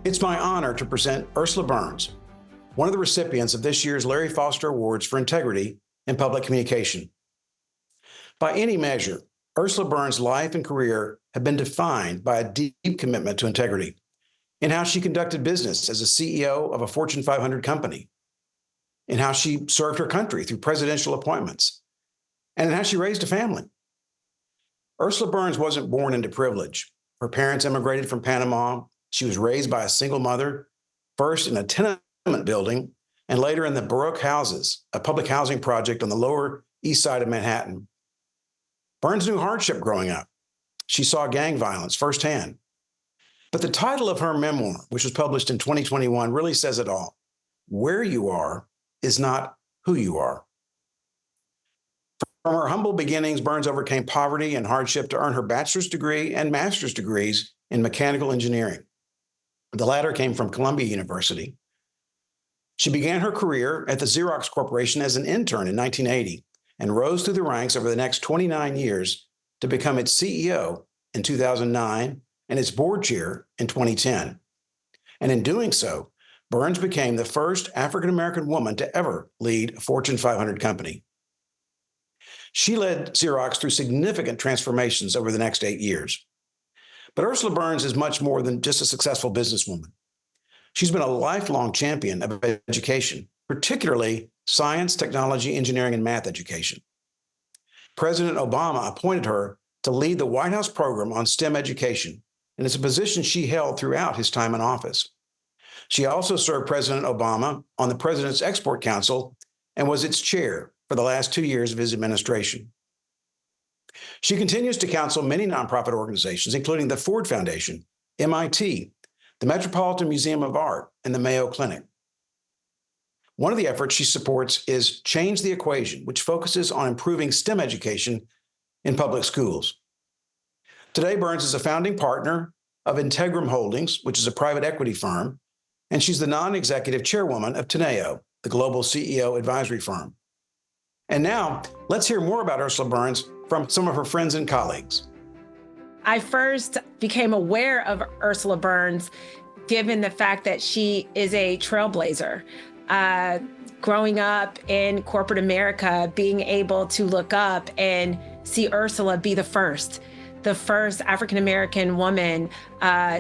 It's my honor to present Ursula Burns, one of the recipients of this year's Larry Foster Awards for Integrity in Public Communication. By any measure, Ursula Burns' life and career have been defined by a deep commitment to integrity in how she conducted business as a CEO of a Fortune 500 company, in how she served her country through presidential appointments, and in how she raised a family. Ursula Burns wasn't born into privilege. Her parents immigrated from Panama. She was raised by a single mother, first in a tenement building and later in the Baroque Houses, a public housing project on the Lower East Side of Manhattan. Burns knew hardship growing up. She saw gang violence firsthand. But the title of her memoir, which was published in 2021, really says it all. Where you are is not who you are. From her humble beginnings, Burns overcame poverty and hardship to earn her bachelor's degree and master's degrees in mechanical engineering. The latter came from Columbia University. She began her career at the Xerox Corporation as an intern in 1980 and rose through the ranks over the next 29 years to become its CEO in 2009 and its board chair in 2010. And in doing so, Burns became the first African-American woman to ever lead a Fortune 500 company. She led Xerox through significant transformations over the next 8 years. But Ursula Burns is much more than just a successful businesswoman. She's been a lifelong champion of education, particularly science, technology, engineering, and math education. President Obama appointed her to lead the White House program on STEM education, and it's a position she held throughout his time in office. She also served President Obama on the President's Export Council and was its chair for the last 2 years of his administration. She continues to counsel many nonprofit organizations, including the Ford Foundation, MIT, the Metropolitan Museum of Art, and the Mayo Clinic. One of the efforts she supports is Change the Equation, which focuses on improving STEM education in public schools. Today, Burns is a founding partner of Integrum Holdings, which is a private equity firm, and she's the non-executive chairwoman of Teneo, the global CEO advisory firm. And now, let's hear more about Ursula Burns from some of her friends and colleagues. I first became aware of Ursula Burns given the fact that she is a trailblazer. Growing up in corporate America, being able to look up and see Ursula be the first African-American woman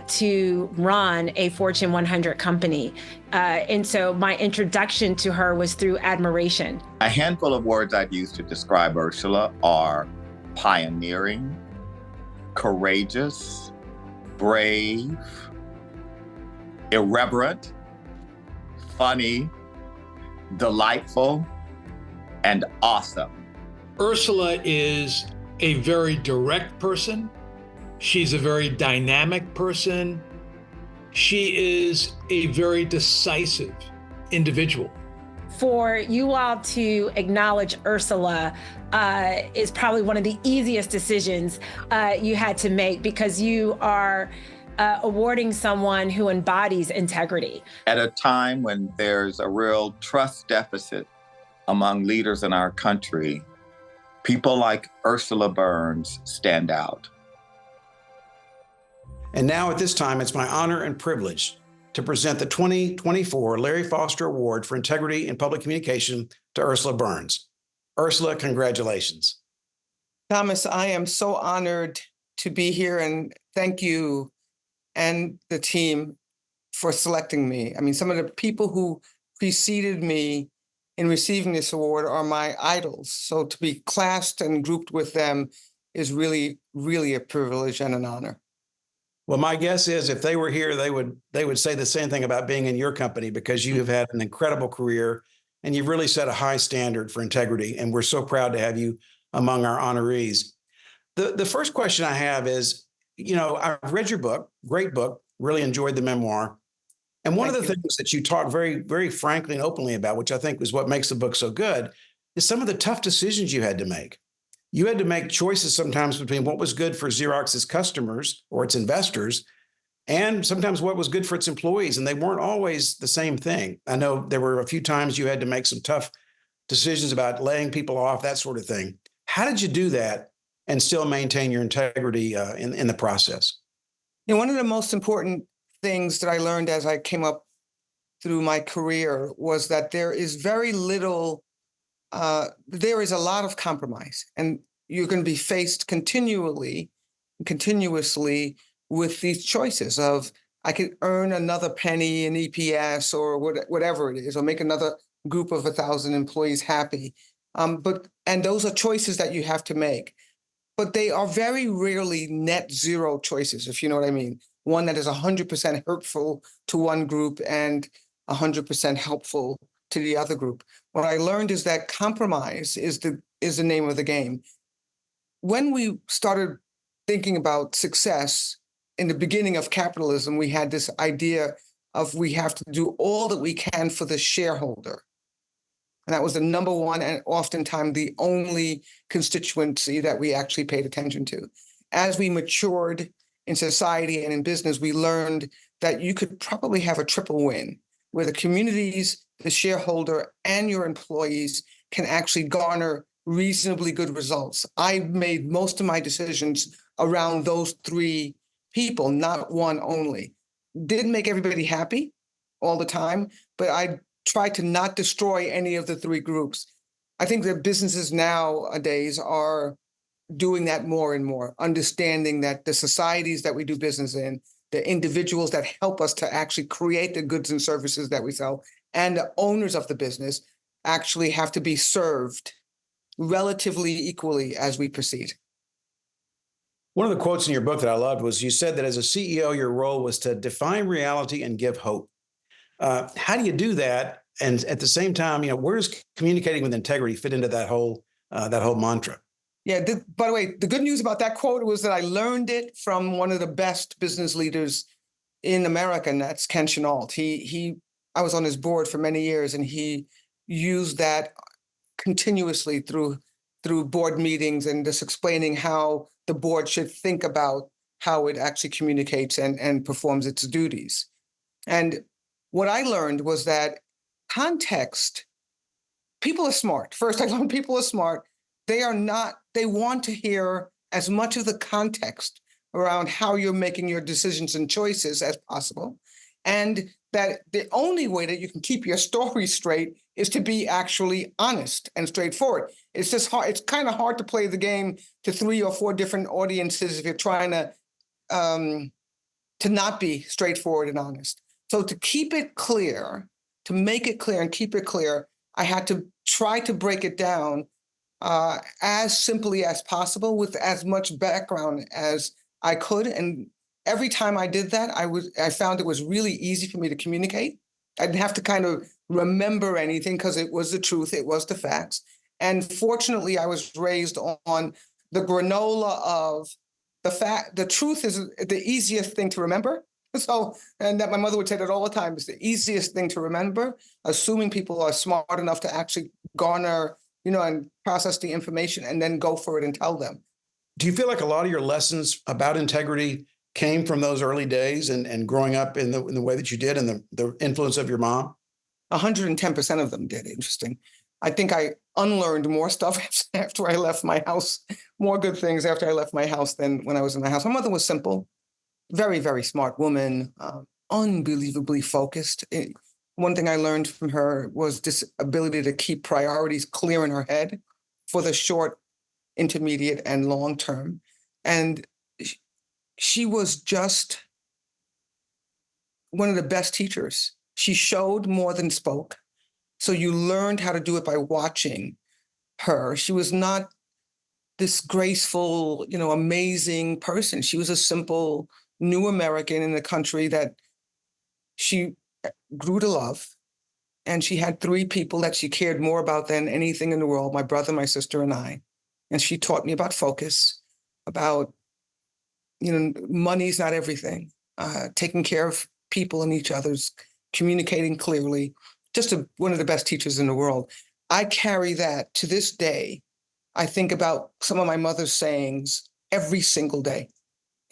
to run a Fortune 100 company. And so my introduction to her was through admiration. A handful of words I'd use to describe Ursula are pioneering, courageous, brave, irreverent, funny, delightful, and awesome. Ursula is a very direct person. She's a very dynamic person. She is a very decisive individual. For you all to acknowledge Ursula is probably one of the easiest decisions you had to make, because you are awarding someone who embodies integrity. At a time when there's a real trust deficit among leaders in our country, people like Ursula Burns stand out. And now at this time, it's my honor and privilege to present the 2024 Larry Foster Award for Integrity in Public Communication to Ursula Burns. Ursula, congratulations. Thomas, I am so honored to be here, and thank you and the team for selecting me. I mean, some of the people who preceded me in receiving this award are my idols. So to be classed and grouped with them is really, really a privilege and an honor. Well, my guess is if they were here, they would say the same thing about being in your company, because you have had an incredible career and you've really set a high standard for integrity. And we're so proud to have you among our honorees. The first question I have is, I've read your book, great book, really enjoyed the memoir. And one of the things that you talk very, very frankly and openly about, which I think is what makes the book so good, is some of the tough decisions you had to make. You had to make choices sometimes between what was good for Xerox's customers or its investors, and sometimes what was good for its employees. And they weren't always the same thing. I know there were a few times you had to make some tough decisions about laying people off, that sort of thing. How did you do that and still maintain your integrity in the process? One of the most important things that I learned as I came up through my career was that there is very little, there is a lot of compromise, and you're going to be faced continuously with these choices of, I could earn another penny in EPS or whatever it is, or make another group of 1,000 employees happy. And those are choices that you have to make. But they are very rarely net zero choices, if you know what I mean. One that is 100% hurtful to one group and 100% helpful to the other group. What I learned is that compromise is the name of the game. When we started thinking about success in the beginning of capitalism, we had this idea of we have to do all that we can for the shareholder. And that was the number one and oftentimes the only constituency that we actually paid attention to. As we matured in society and in business, we learned that you could probably have a triple win, where the communities, the shareholder, and your employees can actually garner reasonably good results. I made most of my decisions around those three people, not one only. Didn't make everybody happy all the time, but I try to not destroy any of the three groups. I think that businesses nowadays are doing that more and more, understanding that the societies that we do business in, the individuals that help us to actually create the goods and services that we sell, and the owners of the business actually have to be served relatively equally as we proceed. One of the quotes in your book that I loved was, you said that as a CEO, your role was to define reality and give hope. How do you do that? And at the same time, where does communicating with integrity fit into that whole mantra? Yeah. By the way, the good news about that quote was that I learned it from one of the best business leaders in America, and that's Ken Chenault. I was on his board for many years, and he used that continuously through board meetings and just explaining how the board should think about how it actually communicates and performs its duties. And what I learned was that context, people are smart. First, I learned people are smart. They want to hear as much of the context around how you're making your decisions and choices as possible. And that the only way that you can keep your story straight is to be actually honest and straightforward. It's just hard. It's kind of hard to play the game to 3 or 4 different audiences if you're trying to not be straightforward and honest. So to keep it clear, to make it clear and keep it clear, I had to try to break it down as simply as possible with as much background as I could. And every time I did that, I found it was really easy for me to communicate. I didn't have to kind of remember anything because it was the truth, it was the facts. And fortunately, I was raised on the granola of the truth is the easiest thing to remember. So, and that my mother would say that all the time, it's the easiest thing to remember, assuming people are smart enough to actually garner, and process the information and then go for it and tell them. Do you feel like a lot of your lessons about integrity came from those early days and growing up in the way that you did, and the influence of your mom? 110% of them did. Interesting. I think I unlearned more stuff after I left my house, more good things after I left my house than when I was in the house. My mother was simple, very, very smart woman, unbelievably focused. One thing I learned from her was this ability to keep priorities clear in her head for the short, intermediate, and long term. And she was just one of the best teachers. She showed more than spoke. So you learned how to do it by watching her. She was not this graceful, amazing person. She was a simple new American in a country that she grew to love. And she had 3 people that she cared more about than anything in the world, my brother, my sister, and I. And she taught me about focus, about, money's not everything, taking care of people and each other's, communicating clearly, just one of the best teachers in the world. I carry that to this day. I think about some of my mother's sayings every single day.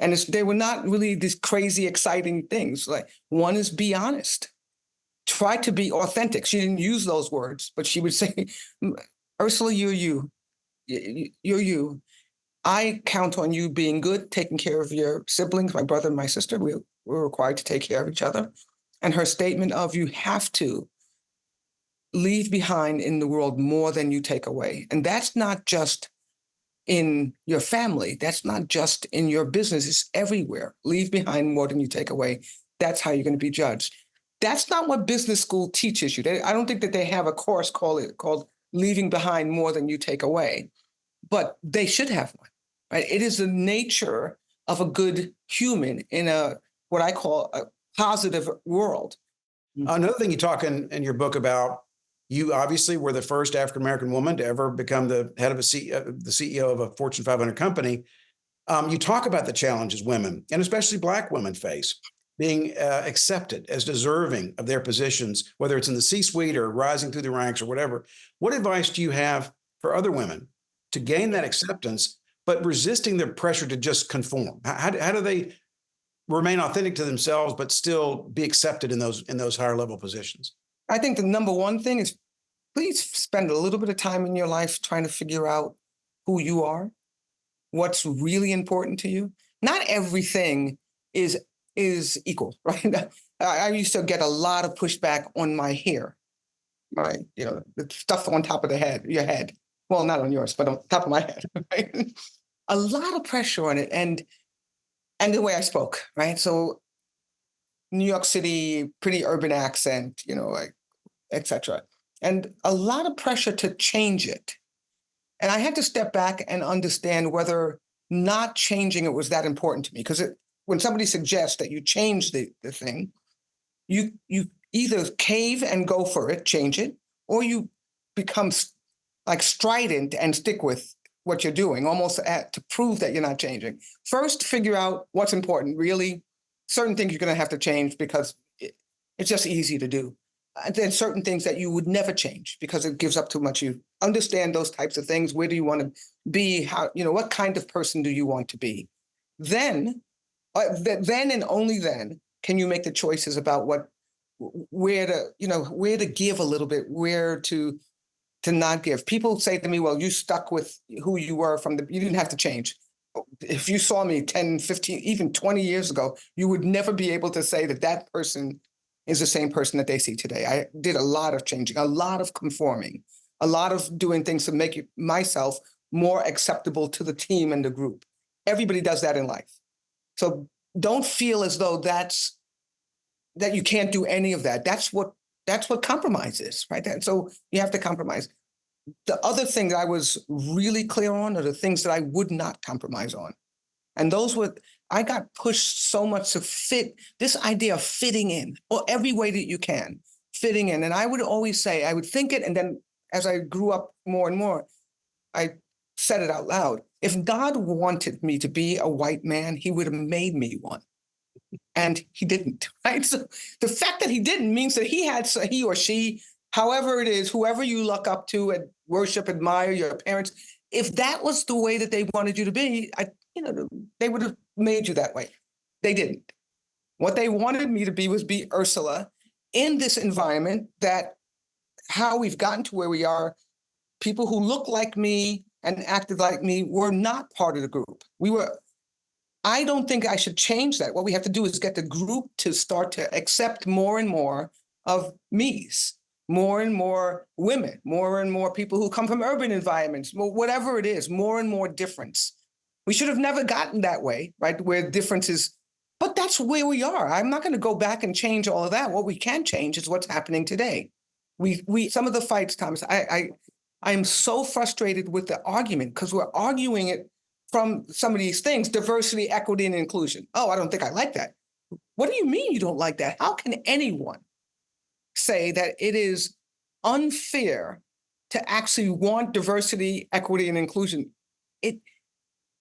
And they were not really these crazy, exciting things. Like, one is be honest. Try to be authentic. She didn't use those words, but she would say, Ursula, you're you. You're you. I count on you being good, taking care of your siblings, my brother and my sister. we're required to take care of each other. And her statement of you have to leave behind in the world more than you take away. And that's not just in your family. That's not just in your business. It's everywhere. Leave behind more than you take away. That's how you're going to be judged. That's not what business school teaches you. I don't think that they have a course called Leaving Behind More Than You Take Away, but they should have one, right? It is the nature of a good human in what I call a positive world. Another thing you talk in your book about, you obviously were the first African-American woman to ever become the head of the CEO of a Fortune 500 company. You talk about the challenges women, and especially Black women, face, being accepted as deserving of their positions, whether it's in the C-suite or rising through the ranks or whatever. What advice do you have for other women to gain that acceptance, but resisting the pressure to just conform? How do they remain authentic to themselves, but still be accepted in those higher level positions? I think the number one thing is please spend a little bit of time in your life trying to figure out who you are, what's really important to you. Not everything is equal, right? I used to get a lot of pushback on my hair, right? You know, the stuff on top of your head. Well, not on yours, but on top of my head, right? A lot of pressure on it, and the way I spoke, right? So New York City, pretty urban accent, you know, like, et cetera. And a lot of pressure to change it. And I had to step back and understand whether not changing it was that important to me. Because when somebody suggests that you change the thing, you either cave and go for it, change it, or you become like strident and stick with what you're doing, almost to prove that you're not changing. First, figure out what's important. Really, certain things you're going to have to change because it's just easy to do. And then certain things that you would never change because it gives up too much. You understand those types of things. Where do you want to be? How, you know, what kind of person do you want to be? Then and only then can you make the choices about where to give a little bit, where to not give. People say to me, well, you stuck with who you were you didn't have to change. If you saw me 10, 15, even 20 years ago, you would never be able to say that person is the same person that they see today. I did a lot of changing, a lot of conforming, a lot of doing things to make myself more acceptable to the team and the group. Everybody does that in life. So don't feel as though that you can't do any of that. That's what compromise is, right? So you have to compromise. The other thing that I was really clear on are the things that I would not compromise on. And those were, I got pushed so much to fit, this idea of fitting in, or every way that you can, fitting in. And I would always say, I would think it, and then as I grew up more and more, I said it out loud. If God wanted me to be a white man, he would have made me one. And he didn't, right? So the fact that he didn't means that he or she, however it is, whoever you look up to and worship, admire, your parents, if that was the way that they wanted you to be, they would have made you that way. They didn't. What they wanted me to be was be Ursula in this environment that how we've gotten to where we are, people who look like me and acted like me were not part of the group. I don't think I should change that. What we have to do is get the group to start to accept more and more of me's, more and more women, more and more people who come from urban environments, whatever it is, more and more difference. We should have never gotten that way, right? Where difference is, but that's where we are. I'm not going to go back and change all of that. What we can change is what's happening today. We some of the fights, Thomas, I am so frustrated with the argument because we're arguing it from some of these things, diversity, equity, and inclusion. Oh, I don't think I like that. What do you mean you don't like that? How can anyone say that it is unfair to actually want diversity, equity, and inclusion?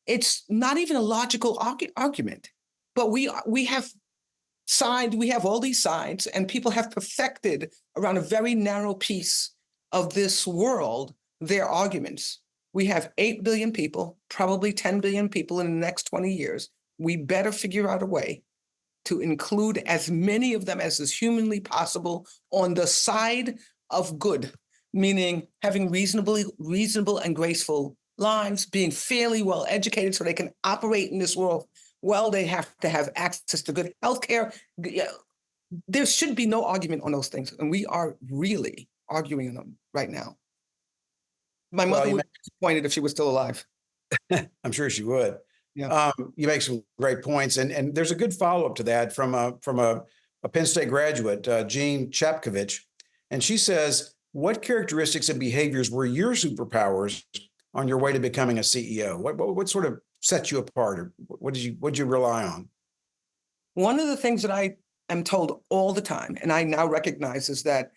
It's not even a logical argument. But we have all these sides, and people have perfected around a very narrow piece of this world their arguments. We have 8 billion people, probably 10 billion people in the next 20 years. We better figure out a way to include as many of them as is humanly possible on the side of good, meaning having reasonable and graceful lives, being fairly well educated so they can operate in this world well, they have to have access to good healthcare. There should be no argument on those things. And we are really arguing on them right now. My mother would be disappointed if she was still alive. I'm sure she would. Yeah. You make some great points, and there's a good follow-up to that from a Penn State graduate, Jean Chapkovich, and she says, "What characteristics and behaviors were your superpowers on your way to becoming a CEO? What sort of set you apart, or what did you rely on?" One of the things that I am told all the time, and I now recognize, is that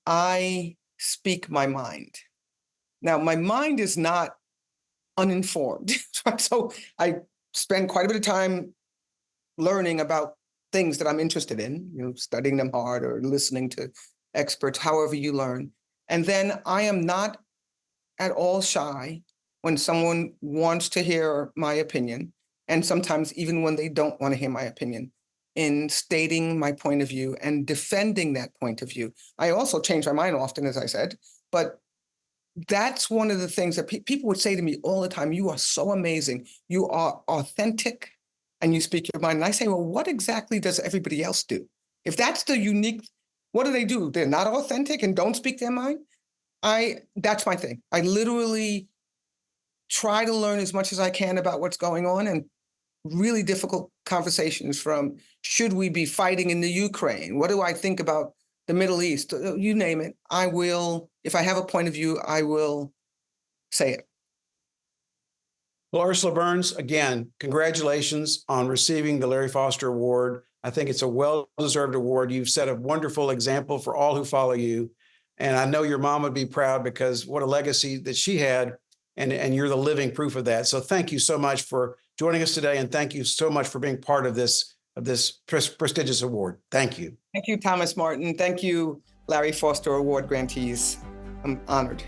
I speak my mind. Now, my mind is not uninformed. So I spend quite a bit of time learning about things that I'm interested in, studying them hard or listening to experts, however you learn. And then I am not at all shy when someone wants to hear my opinion, and sometimes even when they don't want to hear my opinion, in stating my point of view and defending that point of view. I also change my mind often, as I said, but that's one of the things that people would say to me all the time: "You are so amazing. You are authentic and you speak your mind." And I say, well, what exactly does everybody else do? If that's the unique, what do? They're not authentic and don't speak their mind? That's my thing. I literally try to learn as much as I can about what's going on, and really difficult conversations, from should we be fighting in the Ukraine? What do I think about the Middle East? You name it. I will, if I have a point of view, I will say it. Well, Ursula Burns, again, congratulations on receiving the Larry Foster Award. I think it's a well-deserved award. You've set a wonderful example for all who follow you. And I know your mom would be proud, because what a legacy that she had, and you're the living proof of that. So thank you so much for joining us today, and thank you so much for being part of this prestigious award. Thank you. Thank you, Thomas Martin. Thank you, Larry Foster Award grantees. I'm honored.